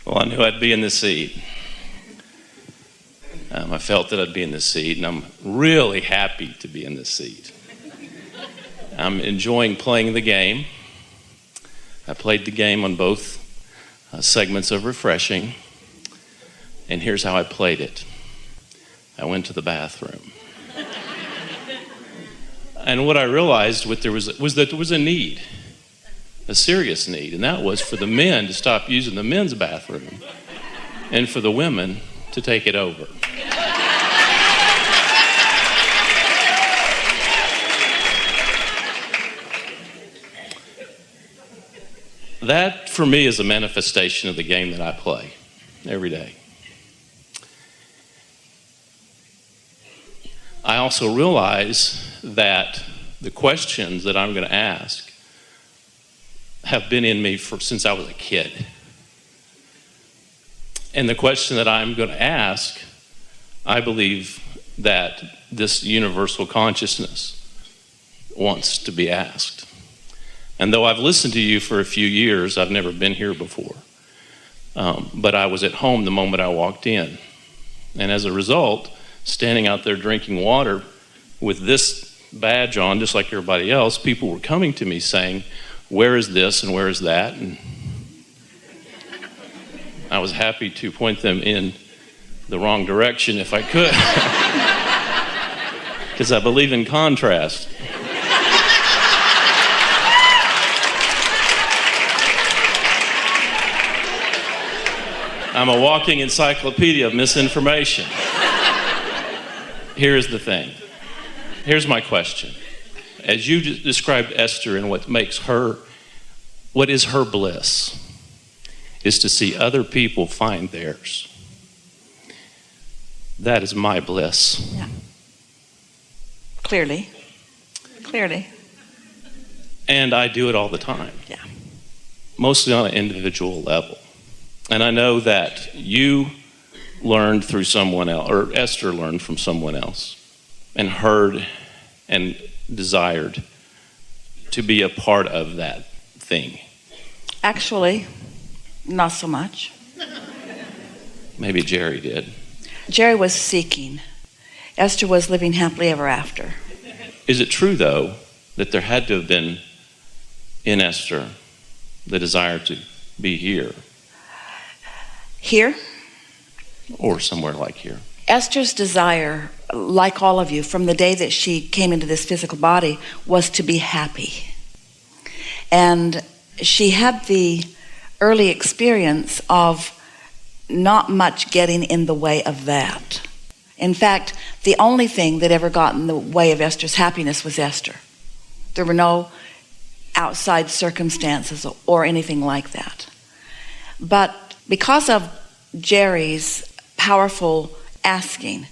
Well, I knew I'd be in this seat. I felt that I'd be in this seat, and I'm really happy to be in this seat. I'm enjoying playing the game. I played the game on both segments of Refreshing, and here's how I played it. I went to the bathroom. And what I realized was that there was a need, a serious need, and that was for the men to stop using the men's bathroom and for the women to take it over. That, for me, is a manifestation of the game that I play every day. I also realize that the questions that I'm going to ask have been in me since I was a kid. And the question that I'm going to ask, I believe that this universal consciousness wants to be asked. And though I've listened to you for a few years, I've never been here before. But I was at home the moment I walked in. And as a result, standing out there drinking water with this badge on, just like everybody else, people were coming to me saying, where is this and where is that? And I was happy to point them in the wrong direction if I could, because I believe in contrast. I'm a walking encyclopedia of misinformation. Here's the thing. Here's my question. As you described Esther and what is her bliss, is to see other people find theirs. That is my bliss. Yeah. Clearly. And I do it all the time. Yeah. Mostly on an individual level. And I know that you learned through someone else, or Esther learned from someone else, and heard and desired to be a part of that thing. Actually, not so much. Maybe Jerry did. Jerry was seeking. Esther was living happily ever after. Is it true, though, that there had to have been in Esther the desire to be here? Here? Or somewhere like here? Esther's desire, like all of you, from the day that she came into this physical body, was to be happy. And she had the early experience of not much getting in the way of that. In fact, the only thing that ever got in the way of Esther's happiness was Esther. There were no outside circumstances or anything like that. But because of Jerry's powerful asking,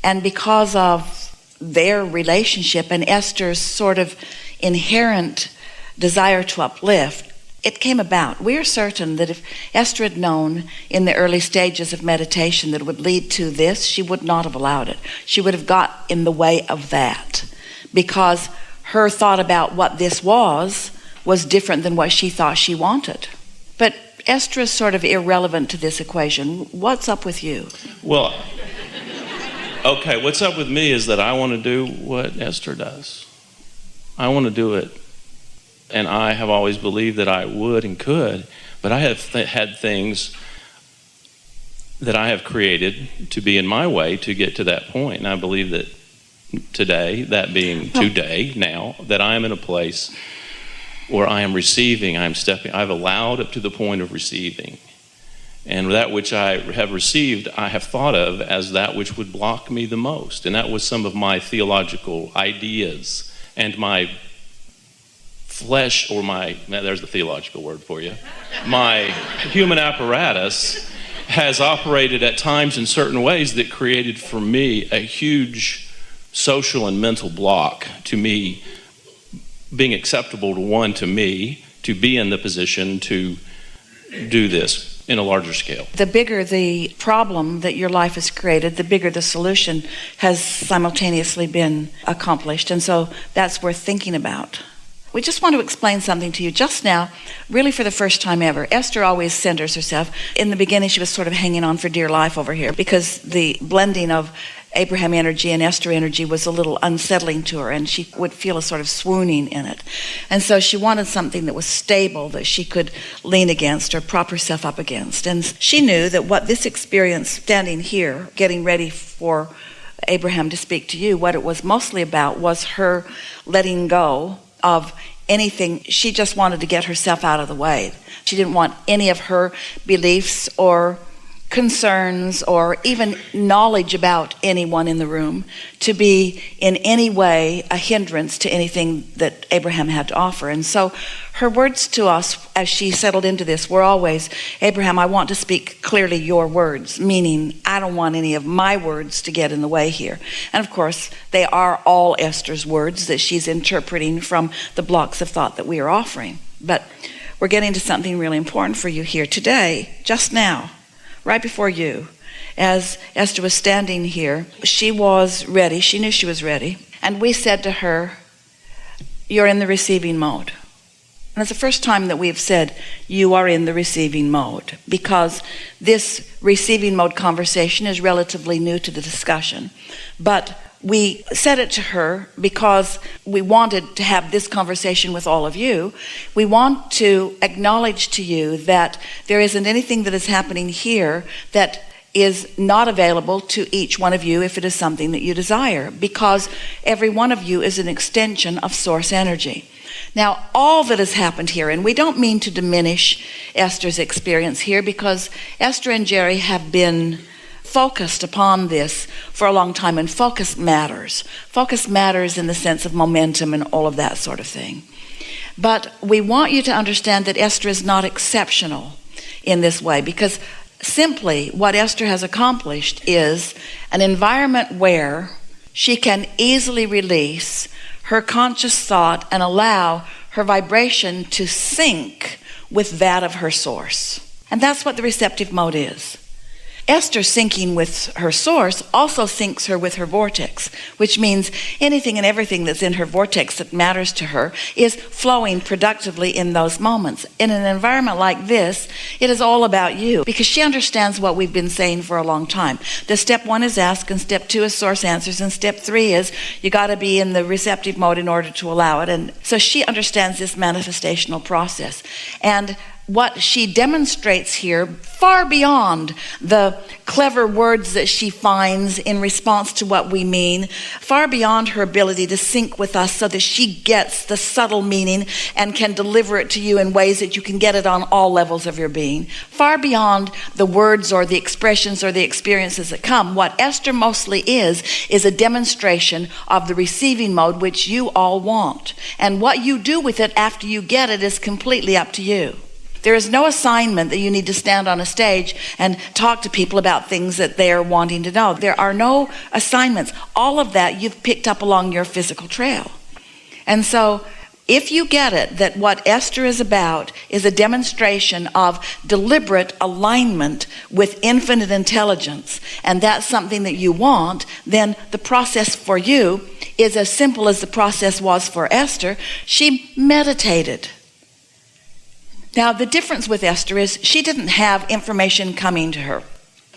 and because of their relationship and Esther's sort of inherent desire to uplift, it came about. We are certain that if Esther had known in the early stages of meditation that it would lead to this, she would not have allowed it. She would have got in the way of that, because her thought about what this was different than what she thought she wanted. But Esther is sort of irrelevant to this equation. What's up with you? Well, okay, what's up with me is that I want to do what Esther does. I want to do it. And I have always believed that I would and could, but I have had things that I have created to be in my way to get to that point. And I believe that today, that being today, now, that I am in a place where I am receiving, I've allowed up to the point of receiving. And that which I have received, I have thought of as that which would block me the most. And that was some of my theological ideas and my flesh, or there's the theological word for you, my human apparatus has operated at times in certain ways that created for me a huge social and mental block to me being acceptable to me to be in the position to do this in a larger scale. The bigger the problem that your life has created, the bigger the solution has simultaneously been accomplished. And so that's worth thinking about. We just want to explain something to you just now, really for the first time ever. Esther always centers herself. In the beginning, she was sort of hanging on for dear life over here because the blending of Abraham energy and Esther energy was a little unsettling to her, and she would feel a sort of swooning in it. And so she wanted something that was stable, that she could lean against or prop herself up against. And she knew that what this experience standing here, getting ready for Abraham to speak to you, what it was mostly about was her letting go of anything. She just wanted to get herself out of the way. She didn't want any of her beliefs or concerns or even knowledge about anyone in the room to be in any way a hindrance to anything that Abraham had to offer. And so her words to us as she settled into this were always, Abraham, I want to speak clearly your words, meaning I don't want any of my words to get in the way here. And of course, they are all Esther's words that she's interpreting from the blocks of thought that we are offering. But we're getting to something really important for you here today, just now. Right before you, as Esther was standing here, she was ready. She knew she was ready. And we said to her, you're in the receiving mode. And it's the first time that we've said, you are in the receiving mode, because this receiving mode conversation is relatively new to the discussion. But we said it to her because we wanted to have this conversation with all of you. We want to acknowledge to you that there isn't anything that is happening here that is not available to each one of you if it is something that you desire, because every one of you is an extension of source energy. Now, all that has happened here, and we don't mean to diminish Esther's experience here, because Esther and Jerry have been focused upon this for a long time, and focus matters. Focus matters in the sense of momentum and all of that sort of thing. But we want you to understand that Esther is not exceptional in this way, because simply what Esther has accomplished is an environment where she can easily release her conscious thought and allow her vibration to sync with that of her source. And that's what the receptive mode is. Esther syncing with her source also syncs her with her vortex, which means anything and everything that's in her vortex that matters to her is flowing productively in those moments. In an environment like this, it is all about you, because she understands what we've been saying for a long time. The step 1 is ask, and step 2 is source answers, and step 3 is you got to be in the receptive mode in order to allow it. And so she understands this manifestational process. And what she demonstrates here, far beyond the clever words that she finds in response to what we mean, far beyond her ability to sync with us so that she gets the subtle meaning and can deliver it to you in ways that you can get it on all levels of your being, far beyond the words or the expressions or the experiences that come, what Esther mostly is a demonstration of the receiving mode, which you all want. And what you do with it after you get it is completely up to you. There is no assignment that you need to stand on a stage and talk to people about things that they are wanting to know. There are no assignments. All of that you've picked up along your physical trail. And so if you get it, that what Esther is about is a demonstration of deliberate alignment with infinite intelligence, and that's something that you want, then the process for you is as simple as the process was for Esther. She meditated. Now, the difference with Esther is she didn't have information coming to her.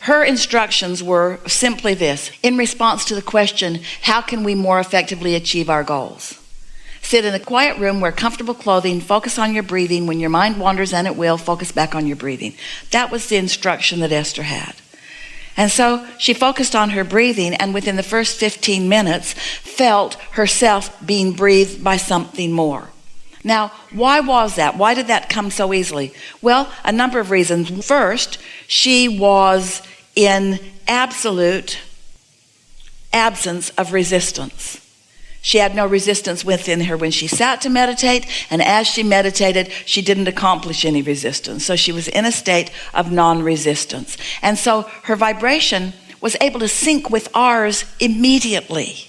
Her instructions were simply this: in response to the question, how can we more effectively achieve our goals? Sit in a quiet room, wear comfortable clothing, focus on your breathing. When your mind wanders, and it will, focus back on your breathing. That was the instruction that Esther had. And so she focused on her breathing, and within the first 15 minutes felt herself being breathed by something more. Now, why was that? Why did that come so easily? Well, a number of reasons. First, she was in absolute absence of resistance. She had no resistance within her when she sat to meditate, and as she meditated, she didn't accomplish any resistance. So she was in a state of non-resistance. And so her vibration was able to sync with ours immediately.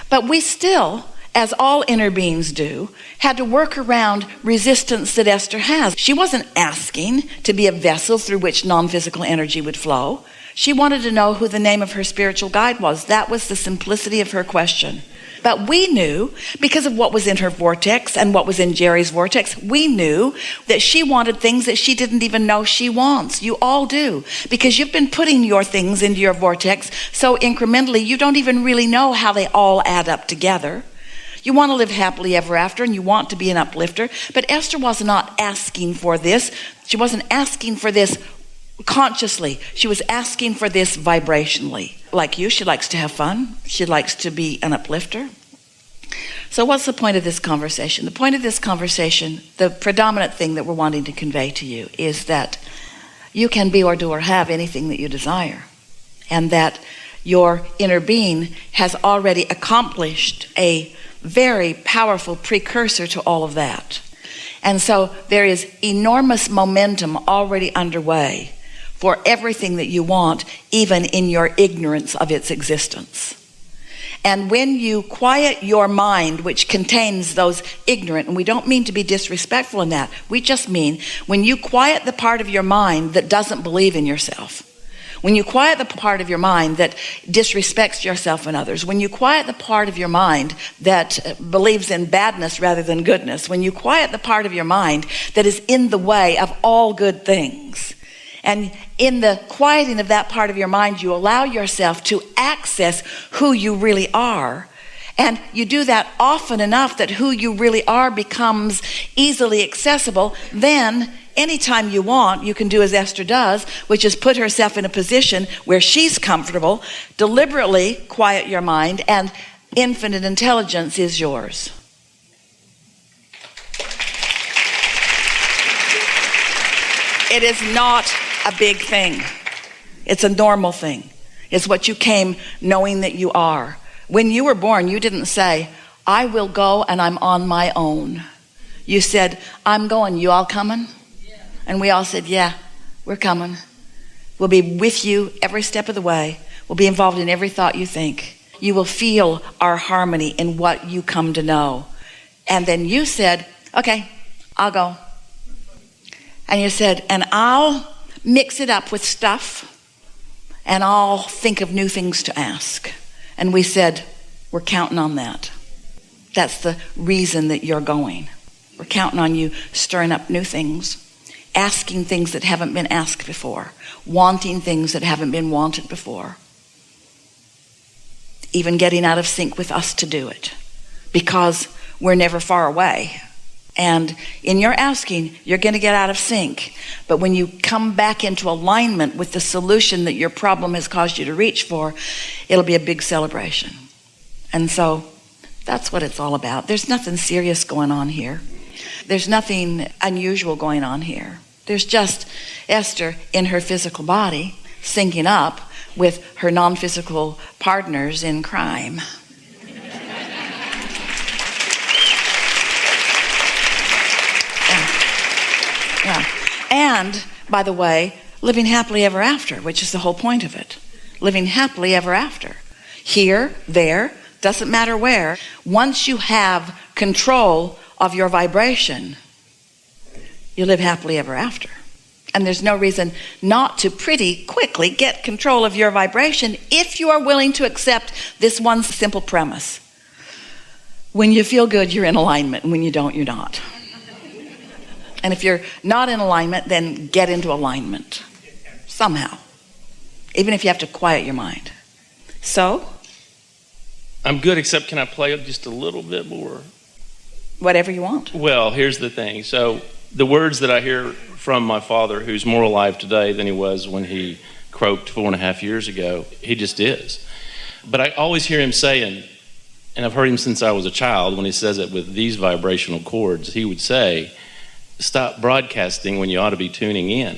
But we still, as all inner beings do, had to work around resistance that Esther has. She wasn't asking to be a vessel through which non-physical energy would flow. She wanted to know who the name of her spiritual guide was. That was the simplicity of her question. But we knew, because of what was in her vortex and what was in Jerry's vortex, we knew that she wanted things that she didn't even know she wants. You all do, because you've been putting your things into your vortex so incrementally you don't even really know how they all add up together. You want to live happily ever after, and you want to be an uplifter. But Esther was not asking for this. She wasn't asking for this consciously. She was asking for this vibrationally. Like you, she likes to have fun. She likes to be an uplifter. So what's the point of this conversation? The point of this conversation, the predominant thing that we're wanting to convey to you, is that you can be or do or have anything that you desire, and that your inner being has already accomplished a very powerful precursor to all of that. And so there is enormous momentum already underway for everything that you want, even in your ignorance of its existence. And when you quiet your mind, which contains those ignorant, and we don't mean to be disrespectful in that, we just mean when you quiet the part of your mind that doesn't believe in yourself, when you quiet the part of your mind that disrespects yourself and others, when you quiet the part of your mind that believes in badness rather than goodness, when you quiet the part of your mind that is in the way of all good things, and in the quieting of that part of your mind, you allow yourself to access who you really are. And you do that often enough that who you really are becomes easily accessible. Then anytime you want, you can do as Esther does, which is put herself in a position where she's comfortable, deliberately quiet your mind, and infinite intelligence is yours. It is not a big thing. It's a normal thing. It's what you came knowing that you are. When you were born, you didn't say, I will go and I'm on my own. You said, I'm going, you all coming? And we all said, yeah, we're coming. We'll be with you every step of the way. We'll be involved in every thought you think. You will feel our harmony in what you come to know. And then you said, okay, I'll go. And you said, and I'll mix it up with stuff, and I'll think of new things to ask. And we said, we're counting on that. That's the reason that you're going. We're counting on you stirring up new things, asking things that haven't been asked before, wanting things that haven't been wanted before, even getting out of sync with us to do it, because we're never far away. And in your asking, you're going to get out of sync. But when you come back into alignment with the solution that your problem has caused you to reach for, it'll be a big celebration. And so that's what it's all about. There's nothing serious going on here. There's nothing unusual going on here. There's just Esther in her physical body syncing up with her non-physical partners in crime. Yeah. And, by the way, living happily ever after, which is the whole point of it. Living happily ever after. Here, there, doesn't matter where. Once you have control of your vibration, you live happily ever after. And there's no reason not to pretty quickly get control of your vibration if you are willing to accept this one simple premise. When you feel good, you're in alignment, and when you don't, you're not. And if you're not in alignment, then get into alignment somehow, even if you have to quiet your mind. So? I'm good, except can I play just a little bit more? Whatever you want. Well, here's the thing. So the words that I hear from my father, who's more alive today than he was when he croaked 4.5 years ago, he just is. But I always hear him saying, and I've heard him since I was a child, when he says it with these vibrational chords, he would say, stop broadcasting when you ought to be tuning in.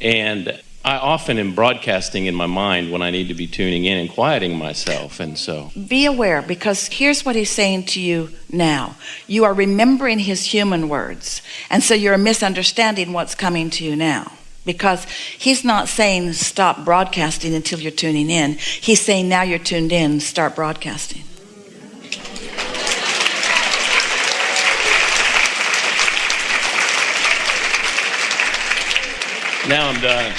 And I often am broadcasting in my mind when I need to be tuning in and quieting myself. And so be aware, because here's what he's saying to you now. You are remembering his human words, and so you're misunderstanding what's coming to you now, because he's not saying stop broadcasting until you're tuning in. He's saying now you're tuned in, start broadcasting. Now I'm done.